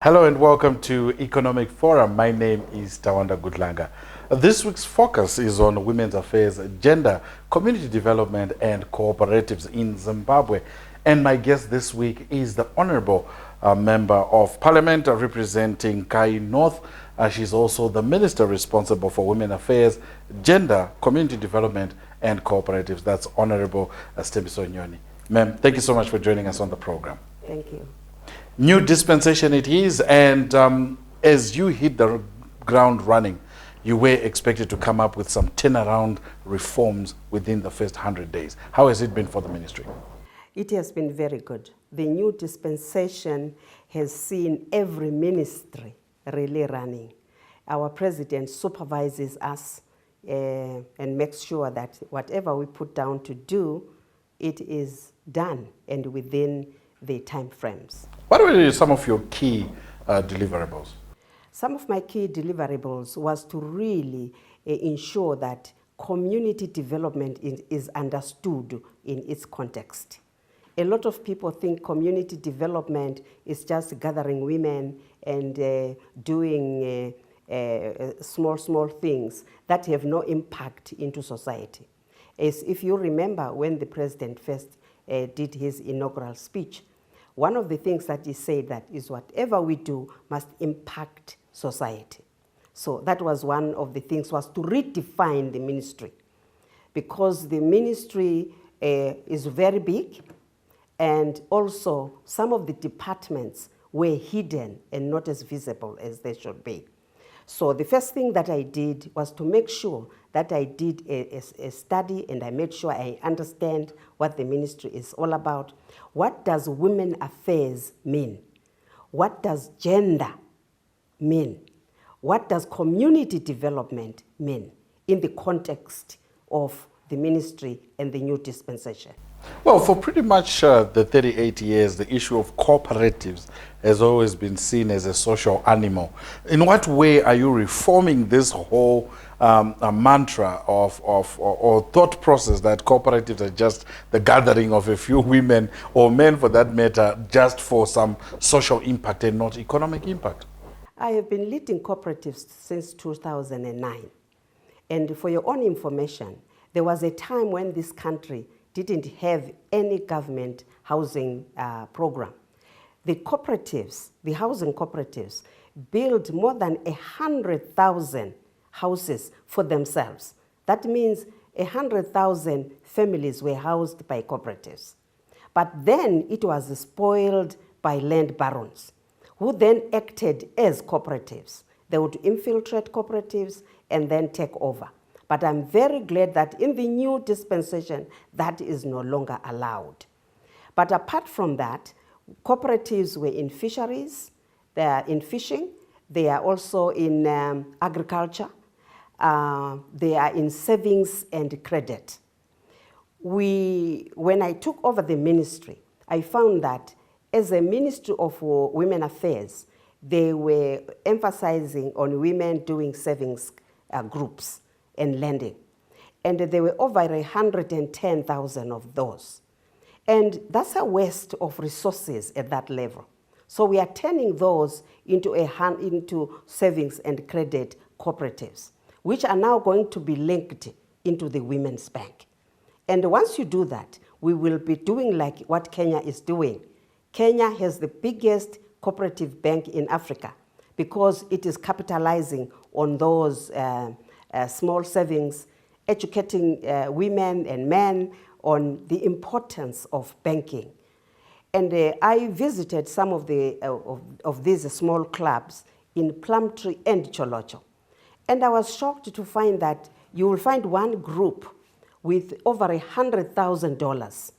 Hello and welcome to Economic Forum. My name is Tawanda Gudlanga. This week's focus is on women's affairs, gender, community development and cooperatives in Zimbabwe. And my guest this week is the Honorable Member of Parliament representing Kai North. She's also the Minister responsible for Women Affairs, Gender, Community Development and Cooperatives. That's Honorable SITHEMBISO NYONI. Ma'am, thank you so much for joining us on the program. Thank you. New dispensation it is, and as you hit the ground running, you were expected to come up with some turnaround reforms within the first 100 days. How has it been for the ministry? It has been very good. The new dispensation has seen every ministry really running. Our president supervises us and makes sure that whatever we put down to do, it is done and within the time frames. What were some of your key deliverables? Some of my key deliverables was to really ensure that community development is understood in its context. A lot of people think community development is just gathering women and doing small things that have no impact into society. As if you remember when the president first did his inaugural speech, one of the things that he said that is whatever we do must impact society. So that was one of the things, was to redefine the ministry, because the ministry is very big, and also some of the departments were hidden and not as visible as they should be. So the first thing that I did was to make sure that I did a study, and I made sure I understand what the ministry is all about. What does women affairs mean? What does gender mean? What does community development mean in the context of the ministry and the new dispensation? Well, for pretty much the 38 years, the issue of cooperatives has always been seen as a social animal. In what way are you reforming this whole mantra or thought process that cooperatives are just the gathering of a few women or men, for that matter, just for some social impact and not economic impact? I have been leading cooperatives since 2009. And for your own information, there was a time when this country didn't have any government housing program. The cooperatives, the housing cooperatives, built more than 100,000 houses for themselves. That means 100,000 families were housed by cooperatives. But then it was spoiled by land barons, who then acted as cooperatives. They would infiltrate cooperatives and then take over. But I'm very glad that in the new dispensation, that is no longer allowed. But apart from that, cooperatives were in fisheries, they are in fishing, they are also in agriculture, they are in savings and credit. When I took over the ministry, I found that as a Ministry of Women Affairs, they were emphasizing on women doing savings groups and lending. And there were over 110,000 of those. And that's a waste of resources at that level. So we are turning those into savings and credit cooperatives, which are now going to be linked into the Women's Bank. And once you do that, we will be doing like what Kenya is doing. Kenya has the biggest cooperative bank in Africa because it is capitalizing on those small savings, educating women and men on the importance of banking. And I visited some of these small clubs in Plumtree and Cholocho. And I was shocked to find that you will find one group with over $100,000.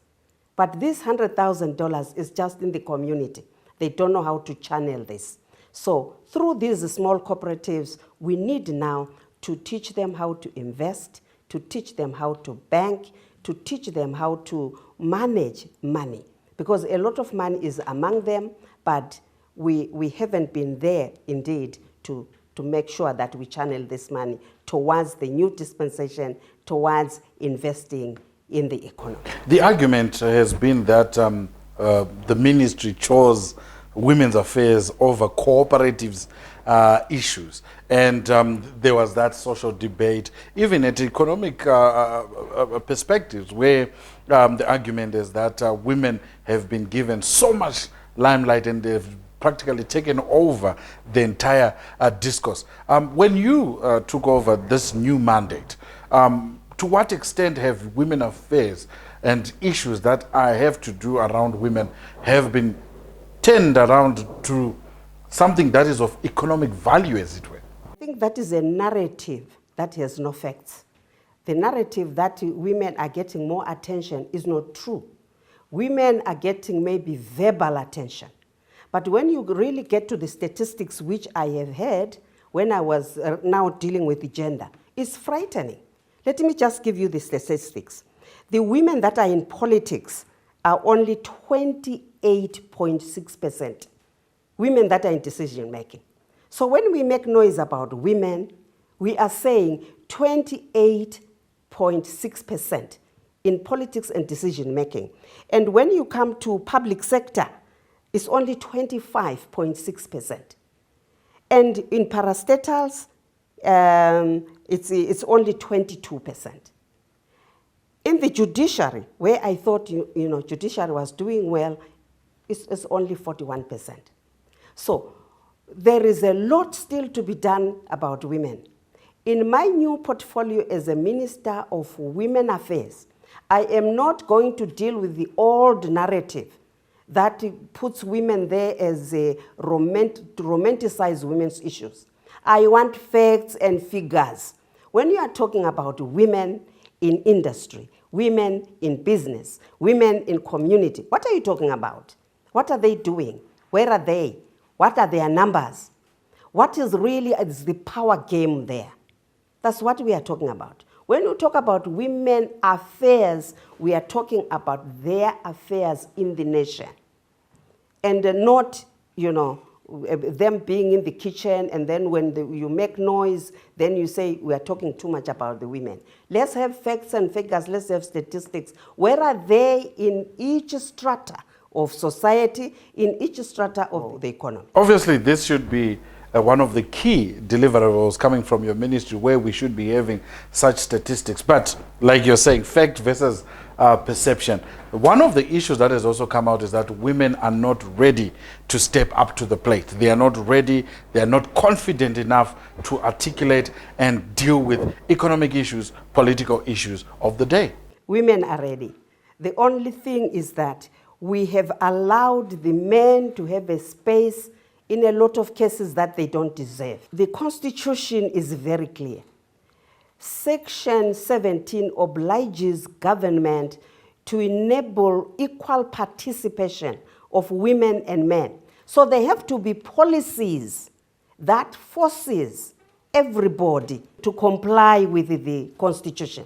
But this $100,000 is just in the community. They don't know how to channel this. So through these small cooperatives, we need now to teach them how to invest, to teach them how to bank, to teach them how to manage money. Because a lot of money is among them, but we haven't been there indeed to make sure that we channel this money towards the new dispensation, towards investing in the economy. The argument has been that the ministry chose women's affairs over cooperatives issues. And there was that social debate, even at economic perspectives, where the argument is that women have been given so much limelight and they've practically taken over the entire discourse. When you took over this new mandate, to what extent have women affairs and issues that have to do around women have been turned around to something that is of economic value, as it were? I think that is a narrative that has no facts. The narrative that women are getting more attention is not true. Women are getting maybe verbal attention. But when you really get to the statistics, which I have heard when I was now dealing with the gender, it's frightening. Let me just give you the statistics. The women that are in politics are only 28.6%. Women that are in decision making. So when we make noise about women, we are saying 28.6% in politics and decision making. And when you come to public sector, it's only 25.6%. And in parastatals, it's only 22%. In the judiciary, where I thought judiciary was doing well, it's only 41%. So there is a lot still to be done about women. In my new portfolio as a Minister of Women Affairs, I am not going to deal with the old narrative that puts women there as a to romanticize women's issues. I want facts and figures. When you are talking about women in industry, women in business, women in community, what are you talking about? What are they doing? Where are they? What are their numbers? What is really is the power game there? That's what we are talking about. When we talk about women affairs, we are talking about their affairs in the nation. And not, them being in the kitchen, and then when you make noise, then you say we are talking too much about the women. Let's have facts and figures, let's have statistics. Where are they in each strata of society, in each strata of the economy? Obviously, this should be one of the key deliverables coming from your ministry, where we should be having such statistics. But like you're saying, fact versus perception. One of the issues that has also come out is that women are not ready to step up to the plate. They are not ready, they are not confident enough to articulate and deal with economic issues, political issues of the day. Women are ready. The only thing is that we have allowed the men to have a space in a lot of cases that they don't deserve. The Constitution is very clear. Section 17 obliges government to enable equal participation of women and men. So there have to be policies that forces everybody to comply with the Constitution.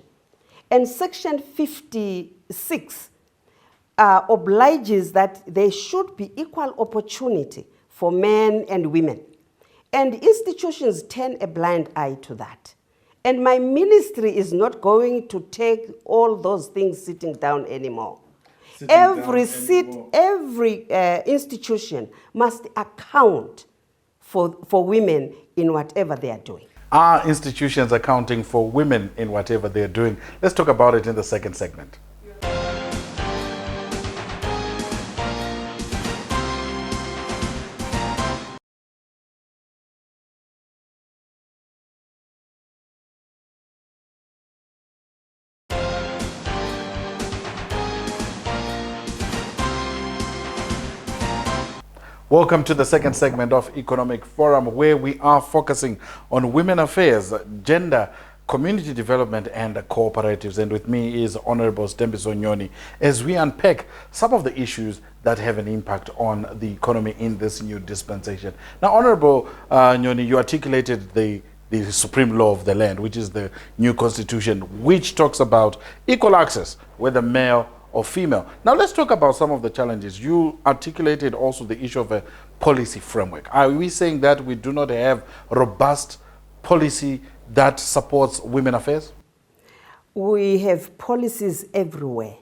And Section 56 obliges that there should be equal opportunity for men and women. And institutions turn a blind eye to that. And my ministry is not going to take all those things sitting down anymore. Every institution must account for women in whatever they are doing. Are institutions accounting for women in whatever they are doing? Let's talk about it in the second segment. Welcome to the second segment of Economic Forum, where we are focusing on women affairs, gender, community development, and cooperatives. And with me is Honorable SITHEMBISO NYONI, as we unpack some of the issues that have an impact on the economy in this new dispensation. Now, Honorable NYONI, you articulated the supreme law of the land, which is the new constitution, which talks about equal access, whether male or female. Now let's talk about some of the challenges. You articulated also the issue of a policy framework. Are we saying that we do not have robust policy that supports women affairs? We have policies everywhere.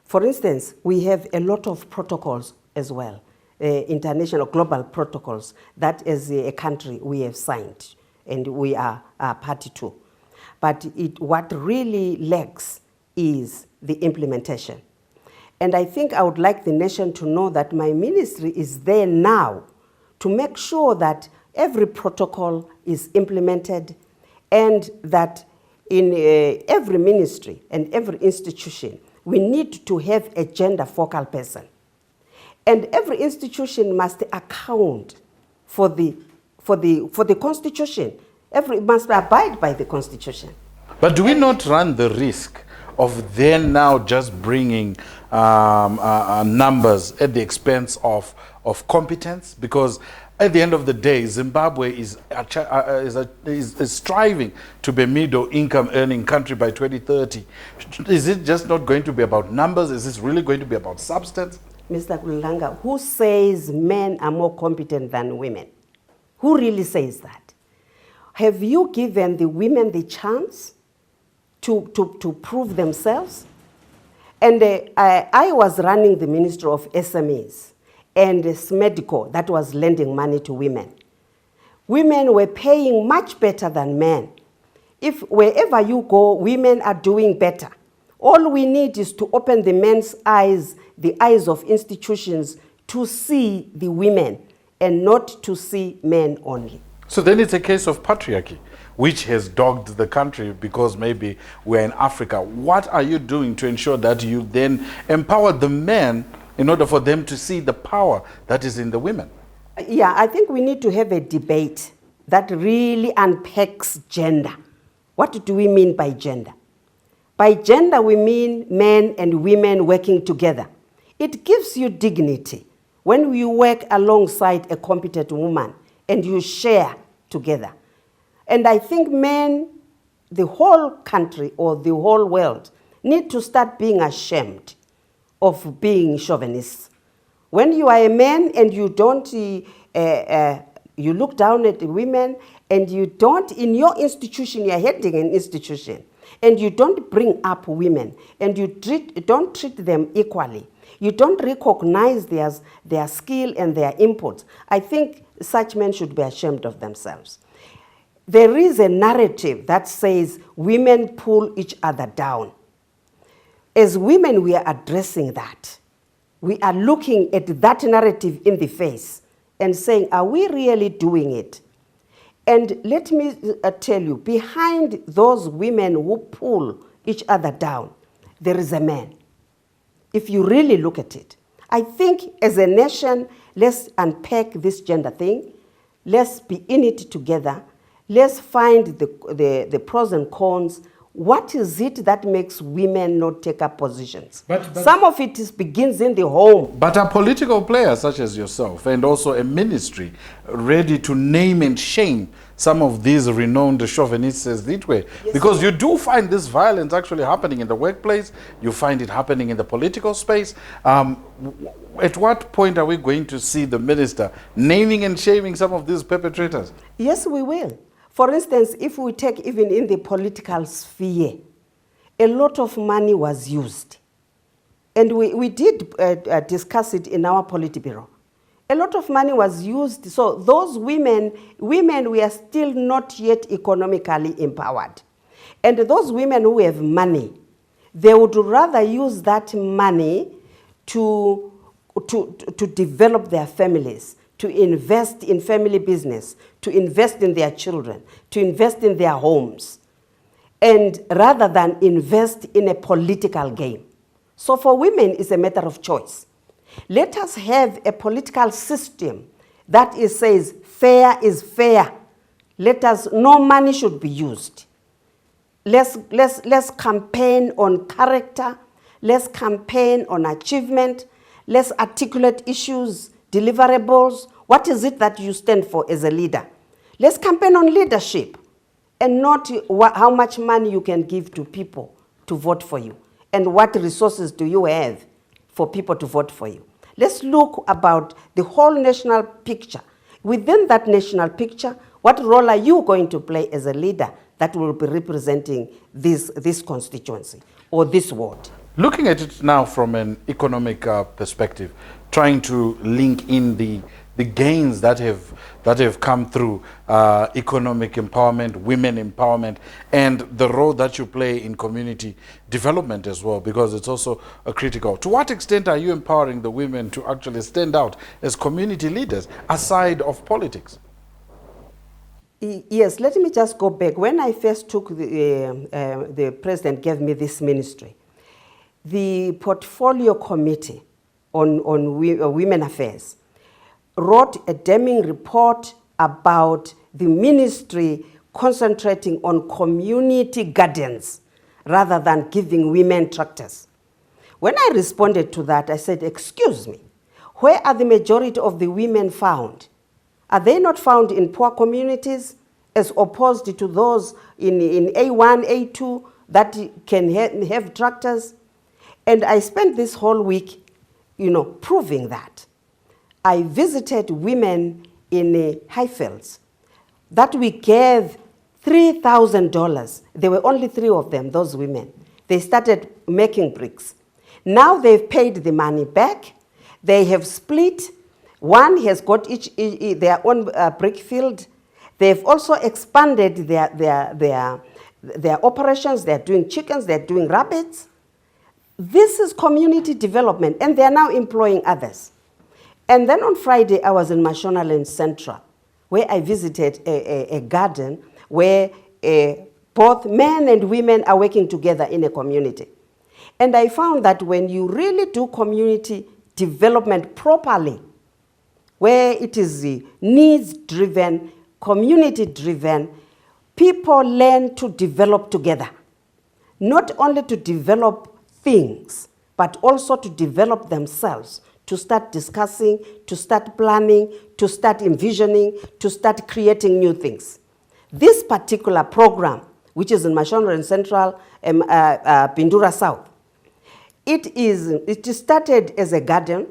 For instance, we have a lot of protocols as well. international global protocols that as a country we have signed and we are party to. But what really lacks is the implementation. And I think I would like the nation to know that my ministry is there now to make sure that every protocol is implemented and that in every ministry and every institution, we need to have a gender focal person. And every institution must account for the Constitution. Must abide by the Constitution. But do we not run the risk of then now just bringing numbers at the expense of competence? Because at the end of the day, Zimbabwe is striving to be a middle-income earning country by 2030. Is it just not going to be about numbers? Is this really going to be about substance? Mr. Kulanga, who says men are more competent than women? Who really says that? Have you given the women the chance to prove themselves? And I was running the Ministry of SMEs and SMEDICO that was lending money to women. Women were paying much better than men. If wherever you go, women are doing better. All we need is to open the men's eyes, the eyes of institutions, to see the women and not to see men only. So then it's a case of patriarchy, which has dogged the country because maybe we're in Africa. What are you doing to ensure that you then empower the men in order for them to see the power that is in the women? Yeah, I think we need to have a debate that really unpacks gender. What do we mean by gender? By gender, we mean men and women working together. It gives you dignity when you work alongside a competent woman and you share together. And I think men, the whole country or the whole world, need to start being ashamed of being chauvinists. When you are a man and you don't, you look down at the women and you don't, in your institution, you are heading an institution, and you don't bring up women and you don't treat them equally. You don't recognize their skill and their inputs. I think such men should be ashamed of themselves. There is a narrative that says women pull each other down. As women, we are addressing that. We are looking at that narrative in the face and saying, are we really doing it? And let me tell you, behind those women who pull each other down, there is a man. If you really look at it, I think as a nation, let's unpack this gender thing. Let's be in it together. Let's find the pros and cons. What is it that makes women not take up positions? But some of it begins in the home. But are political players such as yourself and also a ministry ready to name and shame some of these renowned chauvinists as this way? Yes, because you do find this violence actually happening in the workplace. You find it happening in the political space. At what point are we going to see the minister naming and shaming some of these perpetrators? Yes, we will. For instance, if we take even in the political sphere, a lot of money was used. And we did discuss it in our Politburo. A lot of money was used. So those women were still not yet economically empowered. And those women who have money, they would rather use that money to develop their families, to invest in family business, to invest in their children, to invest in their homes, and rather than invest in a political game. So for women, it's a matter of choice. Let us have a political system that says fair is fair. No money should be used. Let's campaign on character. Let's campaign on achievement. Let's articulate issues, deliverables. What is it that you stand for as a leader? Let's campaign on leadership and not how much money you can give to people to vote for you and what resources do you have for people to vote for you. Let's look about the whole national picture. Within that national picture, what role are you going to play as a leader that will be representing this constituency or this ward? Looking at it now from an economic perspective, trying to link in the gains that have come through economic empowerment, women empowerment, and the role that you play in community development as well, because it's also critical. To what extent are you empowering the women to actually stand out as community leaders aside of politics? Yes, let me just go back. When I first took the president gave me this ministry, the portfolio committee on women affairs wrote a damning report about the ministry concentrating on community gardens rather than giving women tractors. When I responded to that, I said, excuse me, where are the majority of the women found? Are they not found in poor communities as opposed to those in A1, A2 that can have tractors? And I spent this whole week, proving that. I visited women in Highfields that we gave $3,000. There were only 3 of them, those women. They started making bricks. Now they've paid the money back. They have split. One has got each their own brick field. They've also expanded their operations. They're doing chickens, they're doing rabbits. This is community development, and they're now employing others. And then on Friday, I was in Mashonaland Central, where I visited a garden where both men and women are working together in a community. And I found that when you really do community development properly, where it is needs-driven, community-driven, people learn to develop together. Not only to develop things, but also to develop themselves, to start discussing, to start planning, to start envisioning, to start creating new things. This particular program, which is in Mashonaland Central, Pindura South, it started as a garden,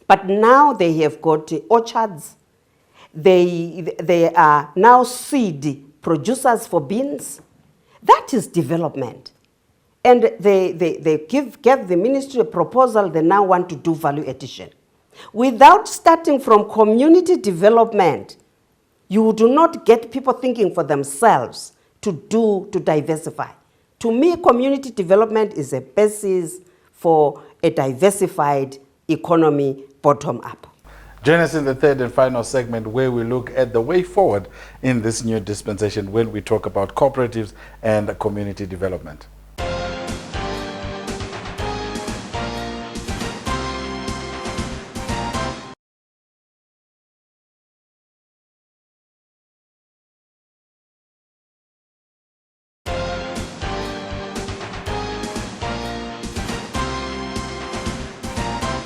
but now they have got orchards. They are now seed producers for beans. That is development. And they gave the ministry a proposal. They now want to do value addition. Without starting from community development, you do not get people thinking for themselves to diversify. To me, community development is a basis for a diversified economy bottom up. Join us in the third and final segment, where we look at the way forward in this new dispensation when we talk about cooperatives and community development.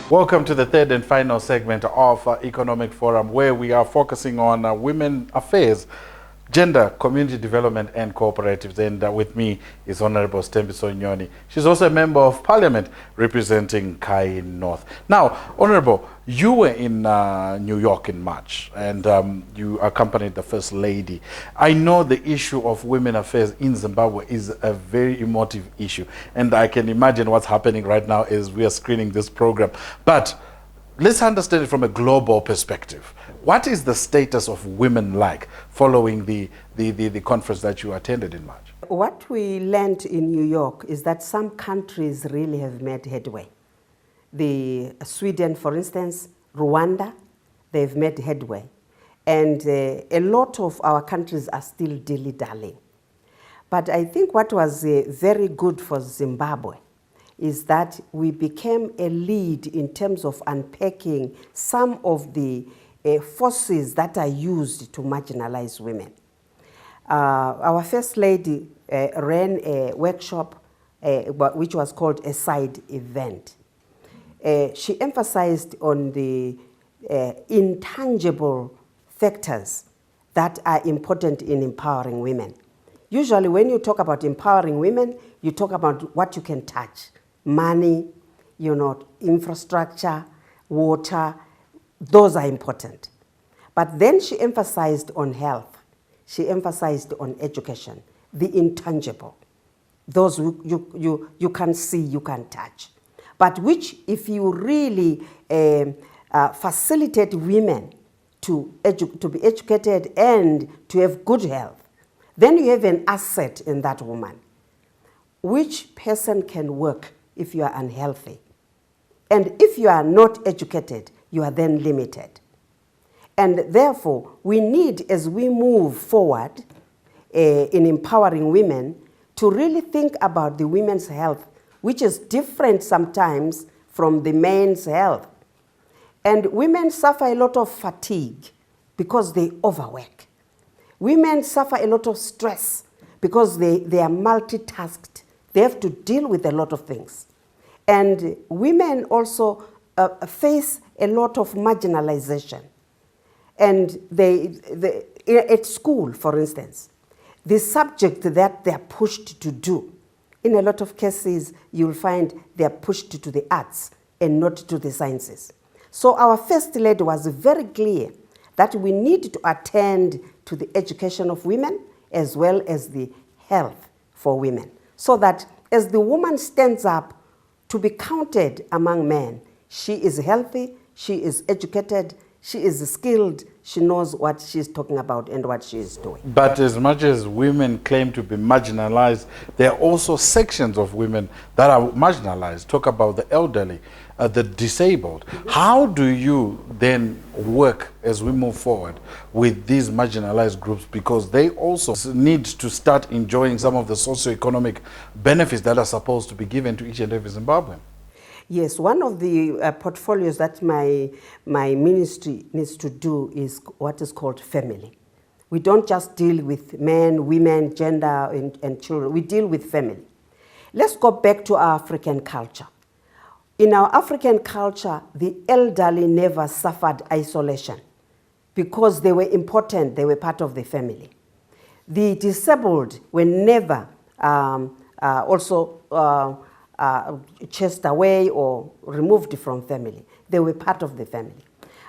Welcome to the third and final segment of Economic Forum, where we are focusing on women affairs, gender, community development, and cooperatives. And with me is Honorable SITHEMBISO NYONI. She's also a member of parliament representing Kai North. Now, Honorable, you were in New York in March, and you accompanied the First Lady. I know the issue of women affairs in Zimbabwe is a very emotive issue, and I can imagine what's happening right now as we are screening this program. But let's understand it from a global perspective. What is the status of women like following the conference that you attended in March? What we learned in New York is that some countries really have made headway. Sweden, for instance, Rwanda, they've made headway. And a lot of our countries are still dilly-dallying. But I think what was very good for Zimbabwe is that we became a lead in terms of unpacking some of the forces that are used to marginalize women. Our First Lady ran a workshop which was called a side event. She emphasized on the intangible factors that are important in empowering women. Usually when you talk about empowering women, you talk about what you can touch. Money, infrastructure, water, those are important. But then she emphasized on health. She emphasized on education, the intangible. Those you can see, you can touch. but which, if you really facilitate women to be educated and to have good health, then you have an asset in that woman. Which person can work if you are unhealthy? And if you are not educated, you are then limited. And therefore, we need, as we move forward in empowering women, to really think about the women's health, which is different sometimes from the men's health. And women suffer a lot of fatigue because they overwork. Women suffer a lot of stress because they are multitasked. They have to deal with a lot of things. And women also face a lot of marginalization. And at school, for instance, the subject that they are pushed to do, in a lot of cases, you'll find they are pushed to the arts and not to the sciences. So our First Lady was very clear that we need to attend to the education of women as well as the health for women, so that as the woman stands up to be counted among men, she is healthy, she is educated, she is skilled, she knows what she's talking about and what she is doing. But as much as women claim to be marginalized, there are also sections of women that are marginalized. Talk about the elderly, the disabled. How do you then work as we move forward with these marginalized groups? Because they also need to start enjoying some of the socioeconomic benefits that are supposed to be given to each and every Zimbabwean. Yes, one of the portfolios that my ministry needs to do is what is called family. We don't just deal with men, women, gender, and children. We deal with family. Let's go back to our African culture. In our African culture, the elderly never suffered isolation because they were important, they were part of the family. The disabled were never chased away or removed from family. They were part of the family.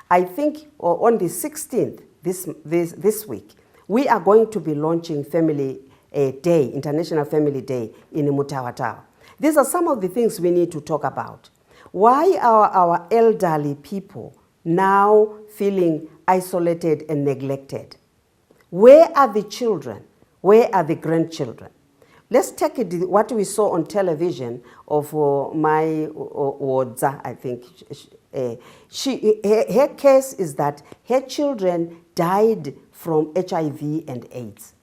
I think on the 16th, this week, we are going to be launching Family Day, International Family Day in Mutawatawa. These are some of the things we need to talk about. Why are our elderly people now feeling isolated and neglected? Where are the children? Where are the grandchildren? Let's take it, what we saw on television of my Wodza, I think. Her case is that her children died from HIV and AIDS.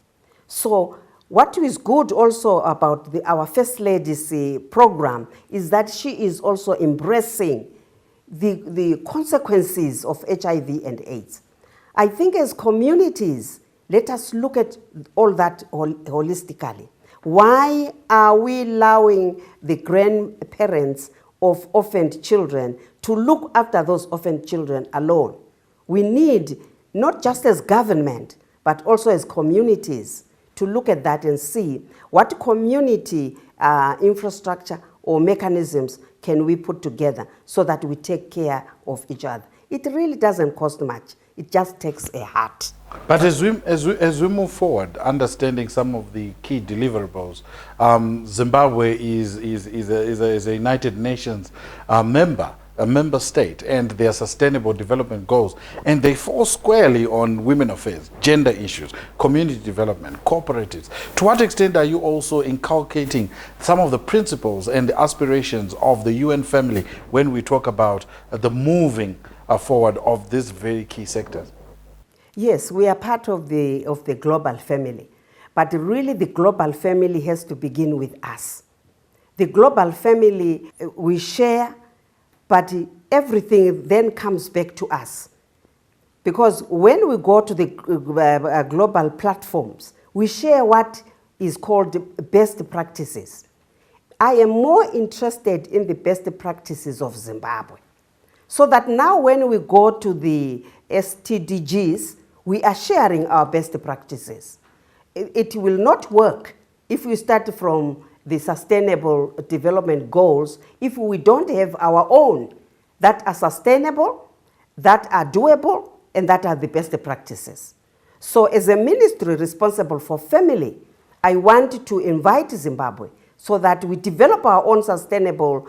So what is good also about our First Lady's program is that she is also embracing the consequences of HIV and AIDS. I think as communities, let us look at all that holistically. Why are we allowing the grandparents of orphaned children to look after those orphaned children alone? We need, not just as government, but also as communities, to look at that and see what community infrastructure or mechanisms can we put together so that we take care of each other. It really doesn't cost much. It just takes a heart. But as we move forward, understanding some of the key deliverables, Zimbabwe is a United Nations member, a member state, and their sustainable development goals, and they fall squarely on women affairs, gender issues, community development, cooperatives. To what extent are you also inculcating some of the principles and the aspirations of the UN family when we talk about the moving forward of these very key sectors? Yes, we are part of the global family, but really the global family has to begin with us. The global family, we share, but everything then comes back to us. Because when we go to the global platforms, we share what is called best practices. I am more interested in the best practices of Zimbabwe. So that now when we go to the SDGs, we are sharing our best practices. It will not work if we start from the sustainable development goals if we don't have our own that are sustainable, that are doable, and that are the best practices. So as a ministry responsible for family, I want to invite Zimbabwe so that we develop our own sustainable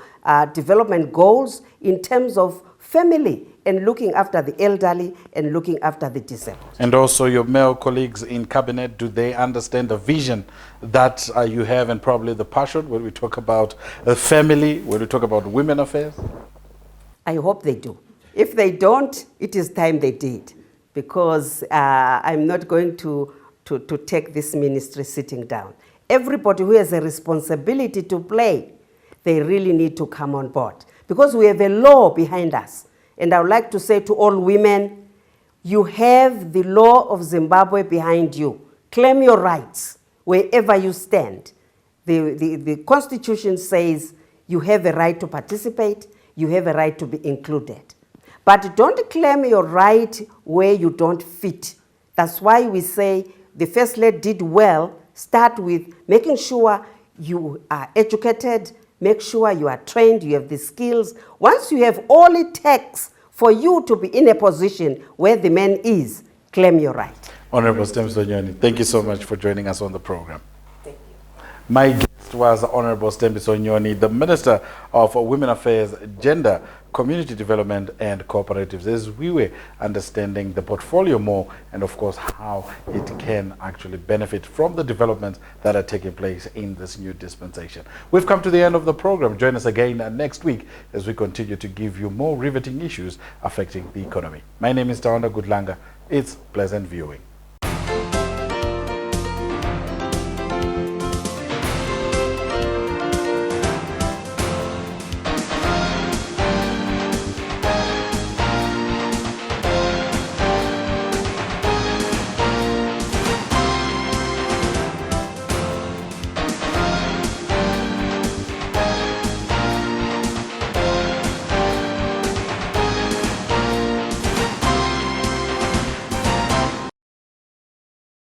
development goals in terms of family and looking after the elderly and looking after the disabled. And also your male colleagues in cabinet, do they understand the vision that you have and probably the passion when we talk about family, when we talk about women affairs? I hope they do. If they don't, it is time they did, because I'm not going to take this ministry sitting down. Everybody who has a responsibility to play, they really need to come on board, because we have a law behind us. And I would like to say to all women, you have the law of Zimbabwe behind you. Claim your rights wherever you stand. The Constitution says you have a right to participate, you have a right to be included. But don't claim your right where you don't fit. That's why we say the First Lady did well. Start with making sure you are educated, make sure you are trained, you have the skills. Once you have all it takes for you to be in a position where the man is, claim your right. Honorable SITHEMBISO NYONI, thank you so much for joining us on the program. Thank you. My guest was Honorable SITHEMBISO NYONI, the Minister of Women Affairs, Gender, Community Development and Cooperatives, as we were understanding the portfolio more and of course how it can actually benefit from the developments that are taking place in this new dispensation. We've come to the end of the program. Join us again next week as we continue to give you more riveting issues affecting the economy. My name is Tawanda Gudlanga. It's pleasant viewing.